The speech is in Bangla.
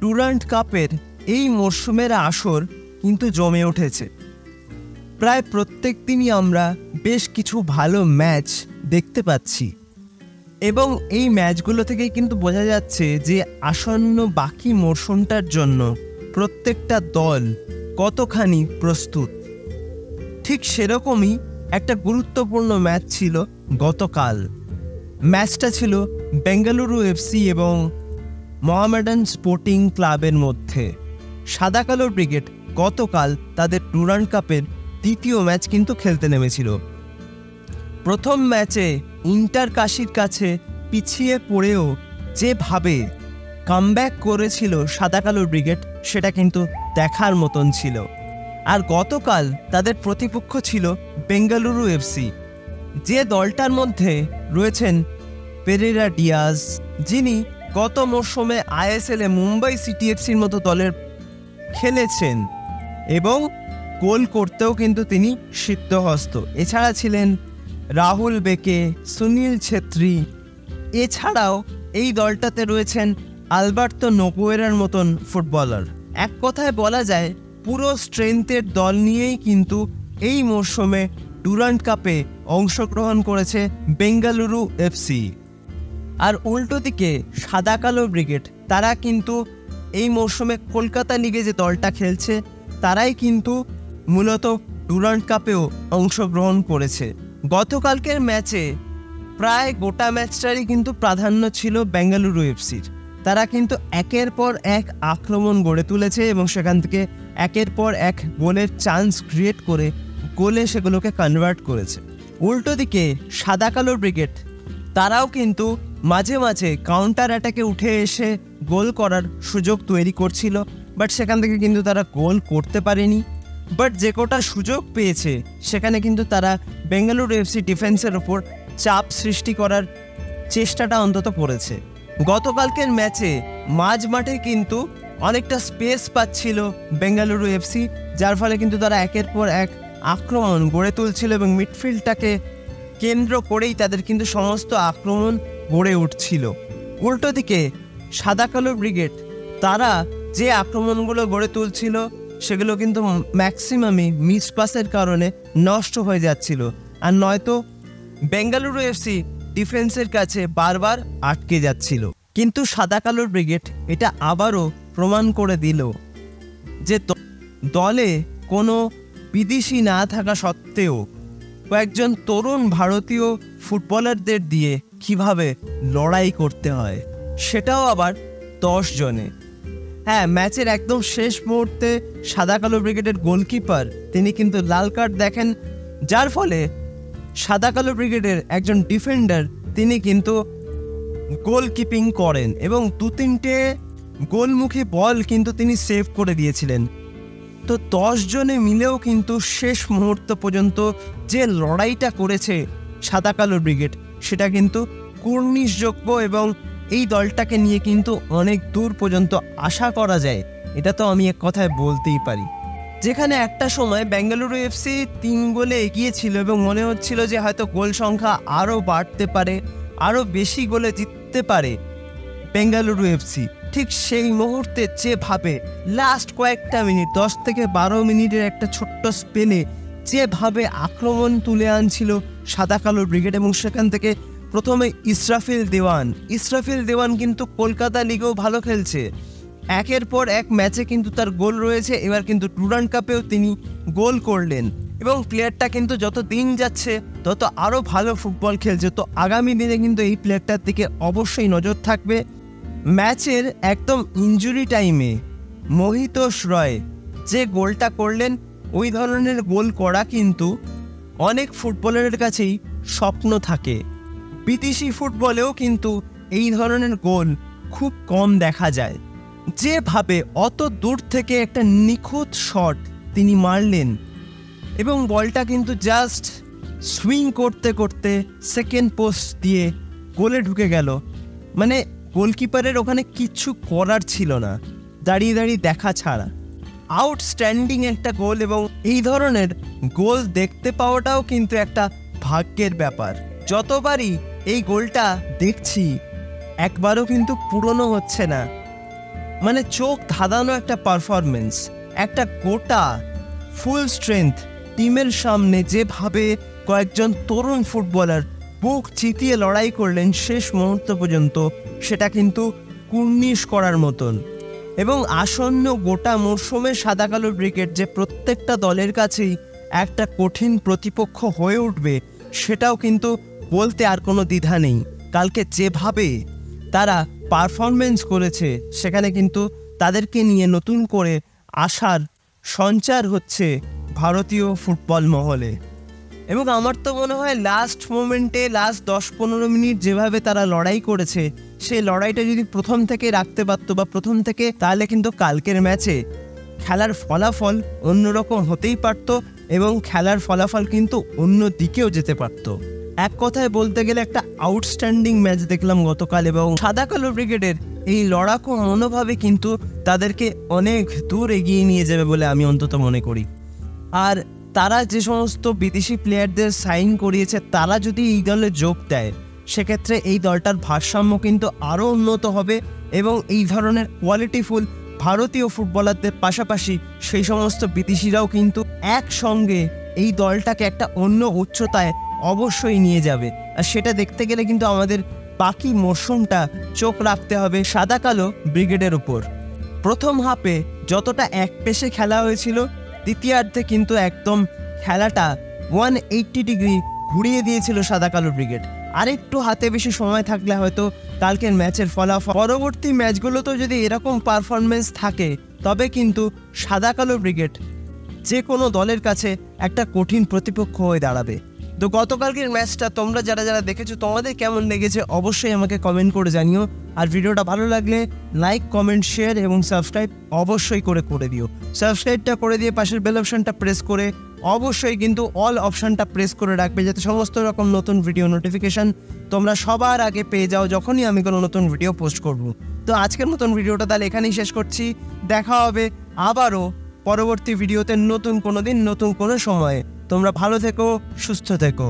ডুরান্ট কাপের এই মরশুমের আসর কিন্তু জমে উঠেছে। প্রায় প্রত্যেক দিনই আমরা বেশ কিছু ভালো ম্যাচ দেখতে পাচ্ছি এবং এই ম্যাচগুলো থেকেই কিন্তু বোঝা যাচ্ছে যে আসন্ন বাকি মরশুমটার জন্য প্রত্যেকটা দল কতখানি প্রস্তুত। ঠিক সেরকমই একটা গুরুত্বপূর্ণ ম্যাচ ছিল গতকাল। ম্যাচটা ছিল বেঙ্গালুরু এফসি এবং মোহামেডান স্পোর্টিং ক্লাবের মধ্যে। সাদা কালো ব্রিগেড গতকাল তাদের ডুরান্ট কাপের দ্বিতীয় ম্যাচ কিন্তু খেলতে নেমেছিল। প্রথম ম্যাচে ইন্টার কাশির কাছে পিছিয়ে পড়েও যেভাবে কামব্যাক করেছিল সাদা কালো ব্রিগেড সেটা কিন্তু দেখার মতন ছিল। আর গতকাল তাদের প্রতিপক্ষ ছিল বেঙ্গালুরু এফসি, যে দলটার মধ্যে রয়েছেন পেরেরা ডিয়াজ, যিনি গত মরশুমে আইএসএলে মুম্বাই সিটি এফসির মতো দলের খেলেছেন এবং গোল করতেও কিন্তু তিনি সিদ্ধহস্ত। এছাড়া ছিলেন রাহুল বেকে, সুনীল ছেত্রী। এছাড়াও এই দলটাতে রয়েছেন আলবার্তো নোগুয়েরার মতন ফুটবলার। এক কথায় বলা যায় পুরো স্ট্রেংথের দল নিয়েই কিন্তু এই মরশুমে ডুরান্ট কাপে অংশগ্রহণ করেছে বেঙ্গালুরু এফসি। আর উল্টো দিকে সাদা কালো ব্রিগেড, তারা কিন্তু এই মরশুমে কলকাতা লিগে যে দলটা খেলছে তারাই কিন্তু মূলত ডুরান্ট কাপেও অংশগ্রহণ করেছে। গতকালকের ম্যাচে প্রায় গোটা ম্যাচটারই কিন্তু প্রাধান্য ছিল বেঙ্গালুরু এফসির। তারা কিন্তু একের পর এক আক্রমণ গড়ে তুলেছে এবং সেখান থেকে একের পর এক গোলের চান্স ক্রিয়েট করে গোলে সেগুলোকে কনভার্ট করেছে। উল্টো দিকে সাদা কালো ব্রিগেড, তারাও কিন্তু মাঝে মাঝে কাউন্টার অ্যাটাকে উঠে এসে গোল করার সুযোগ তৈরি করছিল, বাট সেখান থেকে কিন্তু তারা গোল করতে পারেনি। বাট যে কটা সুযোগ পেয়েছে সেখানে কিন্তু তারা বেঙ্গালুরু এফসি ডিফেন্সের ওপর চাপ সৃষ্টি করার চেষ্টাটা অন্তত করেছে। গতকালকের ম্যাচে মাঝ মাঠে কিন্তু অনেকটা স্পেস পাচ্ছিল বেঙ্গালুরু এফসি, যার ফলে কিন্তু তারা একের পর এক আক্রমণ গড়ে তুলছিল এবং মিডফিল্ডটাকে কেন্দ্র করেই তাদের কিন্তু সমস্ত আক্রমণ গড়ে উঠছিল। উল্টো দিকে সাদা কালো ব্রিগেড, তারা যে আক্রমণগুলো গড়ে তুলছিল সেগুলো কিন্তু ম্যাক্সিমামই মিস পাসের কারণে নষ্ট হয়ে যাচ্ছিল, আর নয়তো বেঙ্গালুরু এফসি ডিফেন্সের কাছে বারবার আটকে যাচ্ছিল। কিন্তু সাদা কালো ব্রিগেড এটা আবারও প্রমাণ করে দিল যে দলে কোনো বিদেশি না থাকা সত্ত্বেও কয়েকজন তরুণ ভারতীয় ফুটবলারদের দিয়ে কিভাবে লড়াই করতে হয়, সেটাও আবার 10 জনে। হ্যাঁ, ম্যাচের একদম শেষ মুহূর্তে সাদা কালো ব্রিগেডের গোলকিপার তিনি কিন্তু লাল কার্ড দেখেন, যার ফলে সাদা কালো ব্রিগেডের একজন ডিফেন্ডার তিনি কিন্তু গোলকিপিং করেন এবং 2-3টে গোলমুখী বল কিন্তু তিনি সেভ করে দিয়েছিলেন। তো 10 জনে মিলেও কিন্তু শেষ মুহূর্ত পর্যন্ত যে লড়াইটা করেছে সাদা কালো ব্রিগেড সেটা কিন্তু কুর্নিশযোগ্য এবং এই দলটাকে নিয়ে কিন্তু অনেক দূর পর্যন্ত আশা করা যায়, এটা তো আমি এক কথায় বলতেই পারি। যেখানে একটা সময় বেঙ্গালুরু এফসি 3 গোলে এগিয়ে ছিল এবং মনে হচ্ছিল যে হয়তো গোল সংখ্যা আরও বাড়তে পারে, আরও বেশি গোলে জিততে পারে বেঙ্গালুরু এফসি, ঠিক সেই মুহূর্তে যেভাবে লাস্ট কয়েকটা মিনিট 10 থেকে 12 মিনিটের একটা ছোট্ট স্পেনে যেভাবে আক্রমণ তুলে আনছিল সাদা কালো ব্রিগেড এবং সেখান থেকে প্রথমে ইসরাফিল দেওয়ান কিন্তু কলকাতা লিগেও ভালো খেলছে, একের পর এক ম্যাচে কিন্তু তার গোল রয়েছে। এবার কিন্তু ডুরান্ট কাপেও তিনি গোল করলেন এবং প্লেয়ারটা কিন্তু যত দিন যাচ্ছে তত আরও ভালো ফুটবল খেলছে। তো আগামী দিনে কিন্তু এই প্লেয়ারটার দিকে অবশ্যই নজর থাকবে। ম্যাচের একদম ইনজুরি টাইমে মোহিতোষ রয় যে গোলটা করলেন, ওই ধরনের গোল করা কিন্তু অনেক ফুটবলারের কাছেই স্বপ্ন থাকে। বিদেশি ফুটবলেও কিন্তু এই ধরনের গোল খুব কম দেখা যায়। যেভাবে অত দূর থেকে একটা নিখুঁত শট তিনি মারলেন এবং বলটা কিন্তু জাস্ট সুইং করতে করতে সেকেন্ড পোস্ট দিয়ে গোলে ঢুকে গেল, মানে গোলকিপারের ওখানে কিচ্ছু করার ছিল না, দাঁড়িয়ে দাঁড়িয়ে দেখা ছাড়া। আউটস্ট্যান্ডিং একটা গোল এবং এই ধরনের গোল দেখতে পাওয়াটাও কিন্তু একটা ভাগ্যের ব্যাপার। যতবারই এই গোলটা দেখছি একবারও কিন্তু পুরনো হচ্ছে না, মানে চোখ ধাঁধানো একটা পারফরমেন্স, একটা গোটা ফুল স্ট্রেংথ টিমের সামনে যেভাবে কয়েকজন তরুণ ফুটবলার বুক চিতিয়ে লড়াই করলেন শেষ মুহূর্ত পর্যন্ত, সেটা কিন্তু কুর্নিশ করার মতন। এবং আসন্ন গোটা মরশুমে সাদা কালো ব্রিগেড যে প্রত্যেকটা দলের কাছেই একটা কঠিন প্রতিপক্ষ হয়ে উঠবে, সেটাও কিন্তু বলতে আর কোনো দ্বিধা নেই। কালকে যেভাবে তারা পারফরমেন্স করেছে, সেখানে কিন্তু তাদেরকে নিয়ে নতুন করে আশার সঞ্চার হচ্ছে ভারতীয় ফুটবল মহলে। এবং আমার তো মনে হয় লাস্ট মোমেন্টে লাস্ট 10-15 মিনিট যেভাবে তারা লড়াই করেছে, সেই লড়াইটা যদি প্রথম থেকে রাখতে পারতো বা প্রথম থেকে, তাহলে কিন্তু কালকের ম্যাচে খেলার ফলাফল অন্যরকম হতেই পারত এবং খেলার ফলাফল কিন্তু অন্য দিকেও যেতে পারত। এক কথায় বলতে গেলে একটা আউটস্ট্যান্ডিং ম্যাচ দেখলাম গতকাল, এবং সাদা কালো ব্রিগেডের এই লড়াকু মনোভাবে কিন্তু তাদেরকে অনেক দূর এগিয়ে নিয়ে যাবে বলে আমি অন্তত মনে করি। আর তারা যে সমস্ত বিদেশি প্লেয়ারদের সাইন করিয়েছে, তারা যদি এই দলে যোগ দেয়, সেক্ষেত্রে এই দলটার ভারসাম্য কিন্তু আরও উন্নত হবে এবং এই ধরনের কোয়ালিটিফুল ভারতীয় ফুটবলারদের পাশাপাশি সেই সমস্ত বিদেশিরাও কিন্তু একসঙ্গে এই দলটাকে একটা অন্য উচ্চতায় অবশ্যই নিয়ে যাবে। আর সেটা দেখতে গেলে কিন্তু আমাদের বাকি মরশুমটা চোখ রাখতে হবে সাদা কালো ব্রিগেডের উপর। প্রথম হাফে যতটা এক পেশে খেলা হয়েছিল, দ্বিতীয়ার্ধে কিন্তু একদম খেলাটা 180 ডিগ্রি ঘুরিয়ে দিয়েছিল সাদা কালো ব্রিগেড। আরেকটু হাতে বেশি সময় থাকলে হয়তো কালকের ম্যাচের ফলাফল, পরবর্তী ম্যাচগুলোতেও যদি এরকম পারফরমেন্স থাকে, তবে কিন্তু সাদা কালো ব্রিগেড যে কোনো দলের কাছে একটা কঠিন প্রতিপক্ষ হয়ে দাঁড়াবে। তো গতকালকের ম্যাচটা তোমরা যারা যারা দেখেছো, তোমাদের কেমন লেগেছে অবশ্যই আমাকে কমেন্ট করে জানিও। আর ভিডিওটা ভালো লাগলে লাইক, কমেন্ট, শেয়ার এবং সাবস্ক্রাইব অবশ্যই করে দিও। সাবস্ক্রাইবটা করে দিয়ে পাশের বেল অপশানটা প্রেস করে অবশ্যই কিন্তু অল অপশানটা প্রেস করে রাখবে, যাতে সমস্ত রকম নতুন ভিডিও নোটিফিকেশান তোমরা সবার আগে পেয়ে যাও যখনই আমি কোনো নতুন ভিডিও পোস্ট করব। তো আজকের মতন ভিডিওটা তাহলে এখানেই শেষ করছি। দেখা হবে আবারও পরবর্তী ভিডিওতে নতুন কোনো দিন, নতুন কোনো সময়ে। তোমরা ভালো থেকো, সুস্থ থেকো।